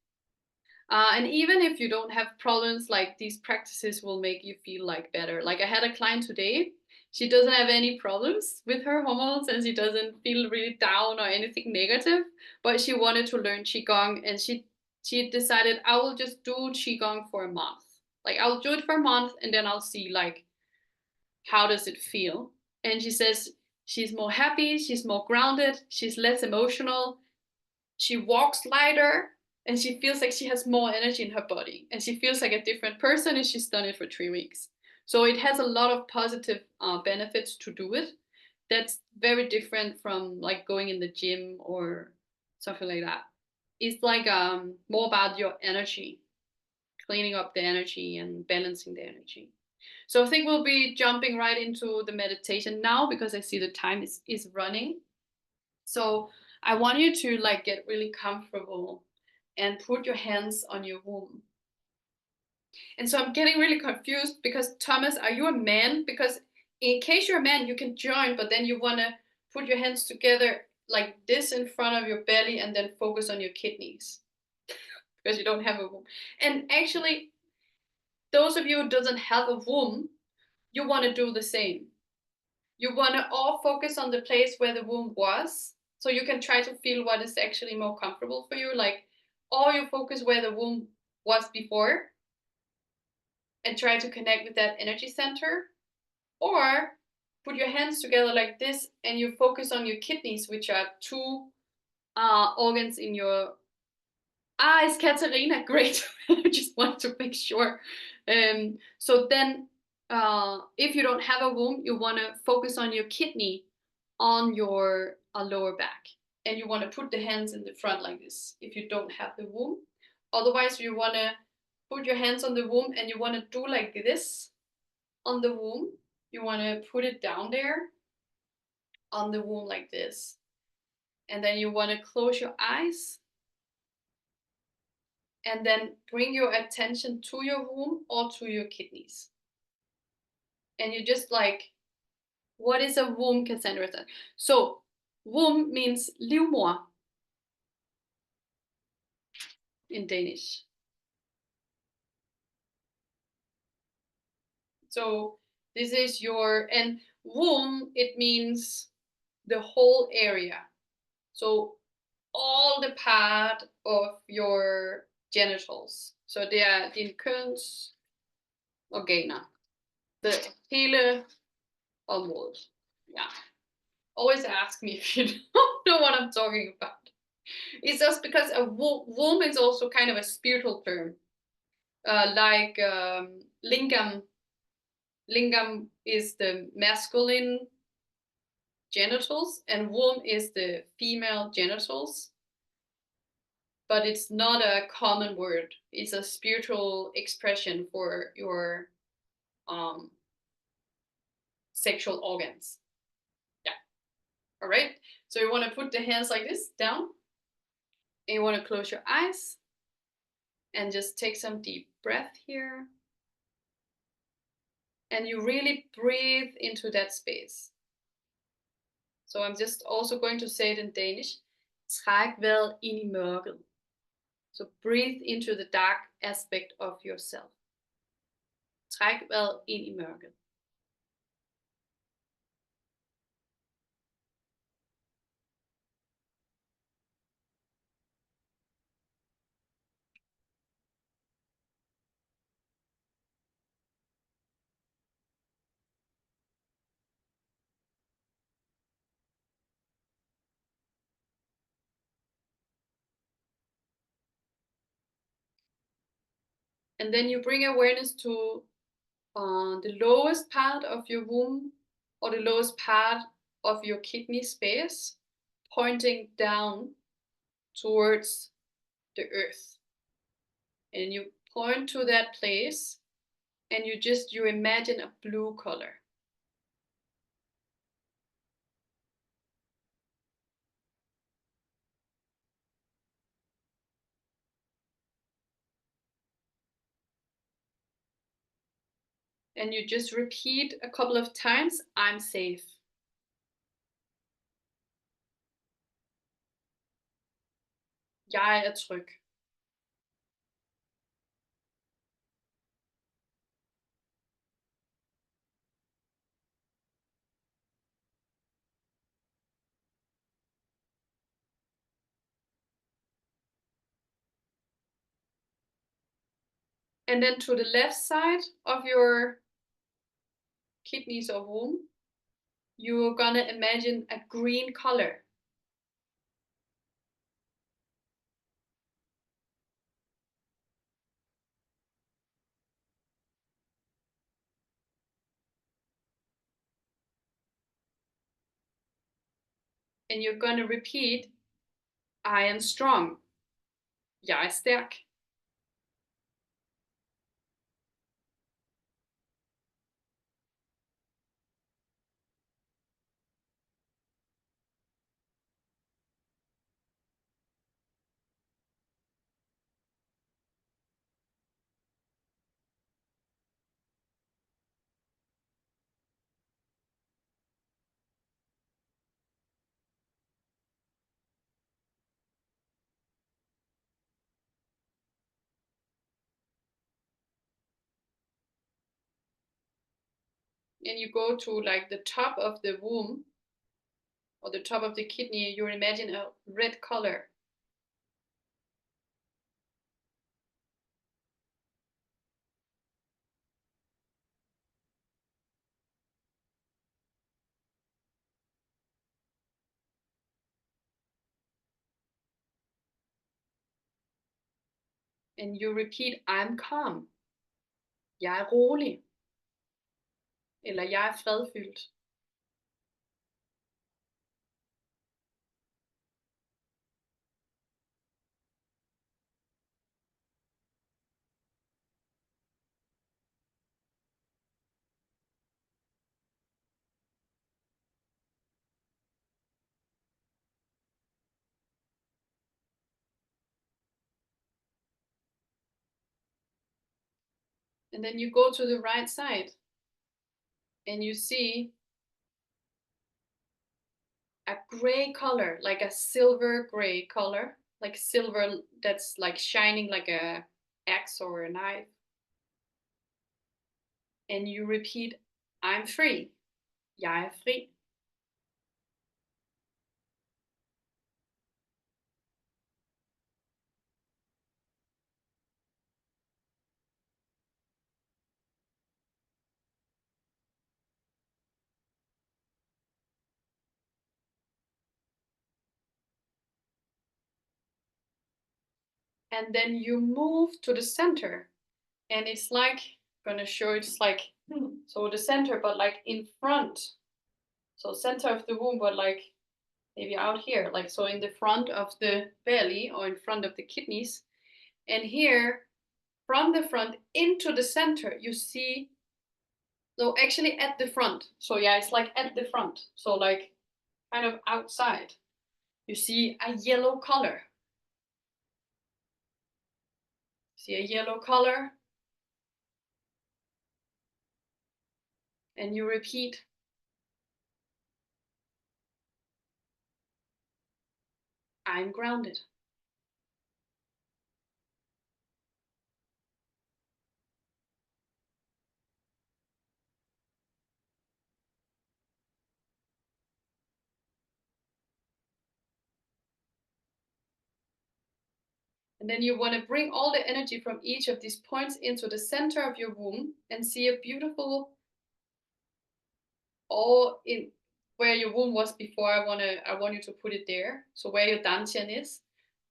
And even if you don't have problems, like, these practices will make you feel like better. Like, I had a client today. She doesn't have any problems with her hormones, and she doesn't feel really down or anything negative, but she wanted to learn Qigong, and she decided, I will just do Qigong for a month. Like, I'll do it for a month, and then I'll see, like, how does it feel? And she says she's more happy, she's more grounded, she's less emotional, she walks lighter, and she feels like she has more energy in her body, and she feels like a different person, and she's done it for 3 weeks. So it has a lot of positive benefits to do it. That's very different from like going in the gym or something like that. It's like more about your energy, cleaning up the energy and balancing the energy. So I think we'll be jumping right into the meditation now, because I see the time is running. So I want you to like get really comfortable and put your hands on your womb. And so I'm getting really confused because, Thomas, are you a man? Because in case you're a man, you can join, but then you want to put your hands together like this in front of your belly and then focus on your kidneys because you don't have a womb. And actually, those of you who doesn't have a womb, you want to do the same. You want to all focus on the place where the womb was. So you can try to feel what is actually more comfortable for you. Like, all you focus where the womb was before and try to connect with that energy center. Or put your hands together like this and you focus on your kidneys, which are 2 organs in your... it's Katarina, great. I just want to make sure. So then if you don't have a womb, you want to focus on your kidney on your lower back. And you want to put the hands in the front like this if you don't have the womb. Otherwise, you want to put your hands on the womb and you want to do like this on the womb. You want to put it down there on the womb like this. And then you want to close your eyes and then bring your attention to your womb or to your kidneys. And you just like, what is a womb, Cassandra? So womb means livmor in Danish. So this is your, and womb, it means the whole area. So all the part of your genitals. Så det er din kønsorganer. The hele området. Yeah. Always ask me if you don't know what I'm talking about. It's just because a womb is also kind of a spiritual term. Like lingam. Lingam is the masculine genitals and womb is the female genitals. But it's not a common word. It's a spiritual expression for your sexual organs. Yeah. All right. So you want to put the hands like this down. And you want to close your eyes. And just take some deep breath here. And you really breathe into that space. So I'm just also going to say it in Danish. Træk vejret ind i mørket. So breathe into the dark aspect of yourself. Træk vejret ind i mørket. And then you bring awareness to the lowest part of your womb or the lowest part of your kidney space, pointing down towards the earth. And you point to that place and you imagine a blue color. And you just repeat a couple of times, I'm safe. Jeg er tryg. And then to the left side of your kidneys or womb, you're gonna imagine a green color. And you're gonna repeat, I am strong. Jeg er stærk. And you go to like the top of the womb or the top of the kidney, you imagine a red color. And you repeat, I'm calm. Jeg er rolig. Eller jeg er fredfyldt. And then you go to the right side and you see a gray color, like a silver gray color, like silver that's like shining like a axe or a knife. And you repeat, I'm free. Jeg er fri. And then you move to the center. And it's like, I'm gonna show it's like, so the center, but like in front. So center of the womb, but like maybe out here, like so in the front of the belly or in front of the kidneys. And here, from the front into the center, you see, so actually at the front. So yeah, it's like at the front. So like kind of outside, you see a yellow color. See a yellow color, and you repeat, I'm grounded. And then you want to bring all the energy from each of these points into the center of your womb and see a beautiful, all in where your womb was before. I want you to put it there. So where your dantian is,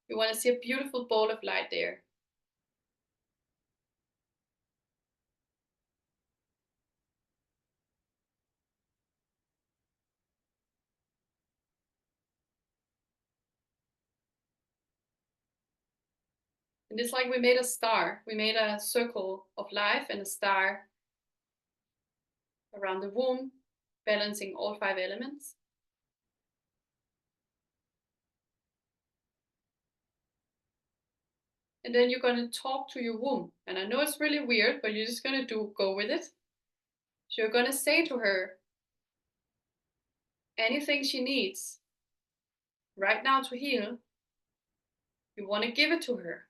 you want to see a beautiful ball of light there. And it's like we made a star. We made a circle of life and a star around the womb, balancing all 5 elements. And then you're going to talk to your womb. And I know it's really weird, but you're just going to go with it. So you're going to say to her anything she needs right now to heal. You want to give it to her.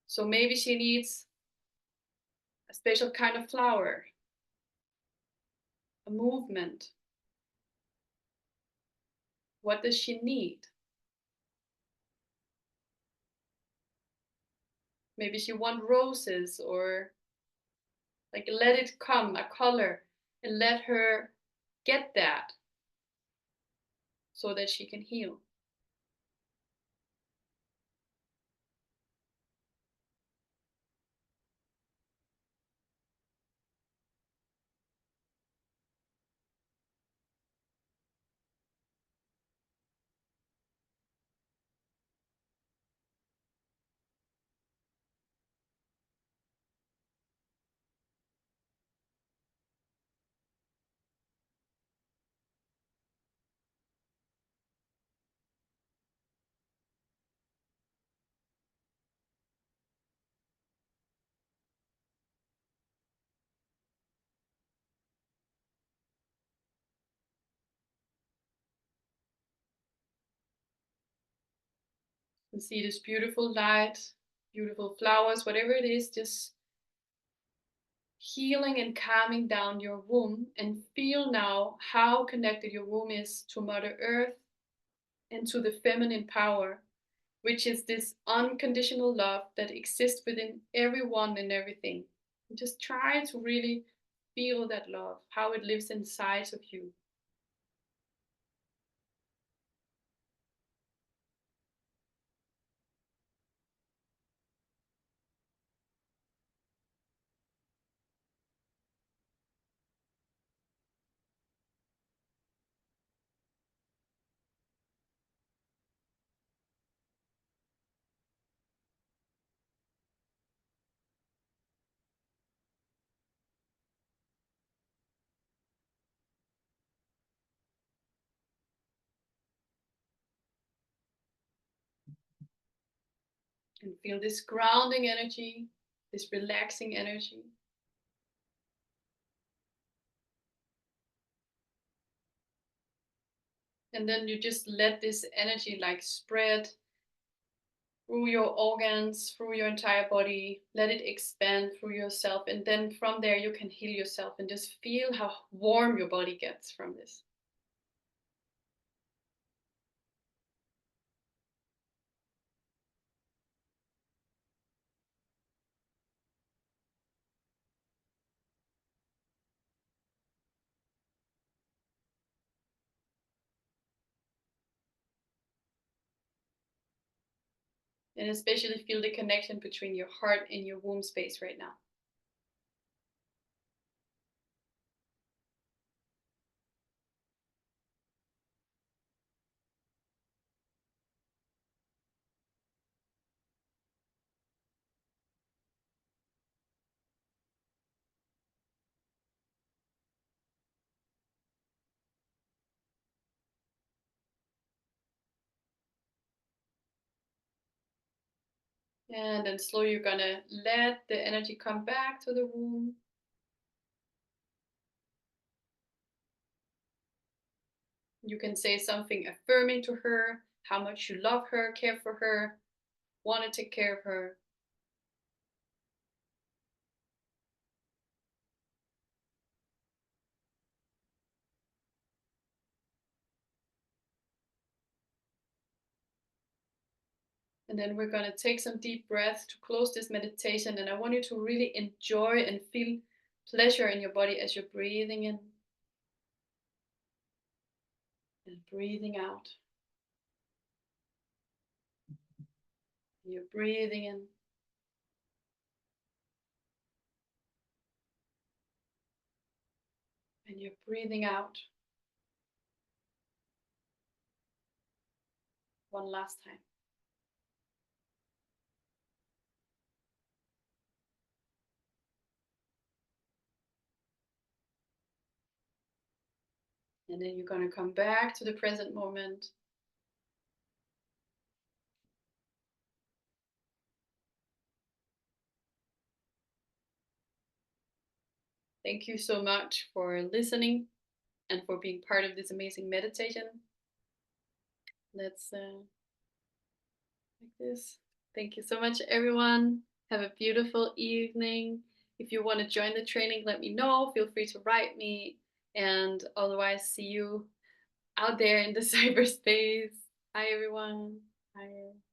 So maybe she needs a special kind of flower, a movement. What does she need? Maybe she wants roses, or like let it come, a color, and let her get that so that she can heal. And see this beautiful light, beautiful flowers, whatever it is, just healing and calming down your womb. And feel now how connected your womb is to Mother Earth and to the feminine power, which is this unconditional love that exists within everyone and everything. And just try to really feel that love, how it lives inside of you. And feel this grounding energy, this relaxing energy. And then you just let this energy like spread through your organs, through your entire body. Let it expand through yourself. And then from there, you can heal yourself and just feel how warm your body gets from this. And especially feel the connection between your heart and your womb space right now. And then slowly you're gonna let the energy come back to the room. You can say something affirming to her, how much you love her, care for her, want to take care of her. And then we're going to take some deep breaths to close this meditation. And I want you to really enjoy and feel pleasure in your body as you're breathing in and breathing out. You're breathing in and you're breathing out. One last time. And then you're going to come back to the present moment. Thank you so much for listening and for being part of this amazing meditation. Let's like this. Thank you so much, everyone. Have a beautiful evening. If you want to join the training, let me know. Feel free to write me. And otherwise, see you out there in the cyberspace. Hi, everyone. Bye.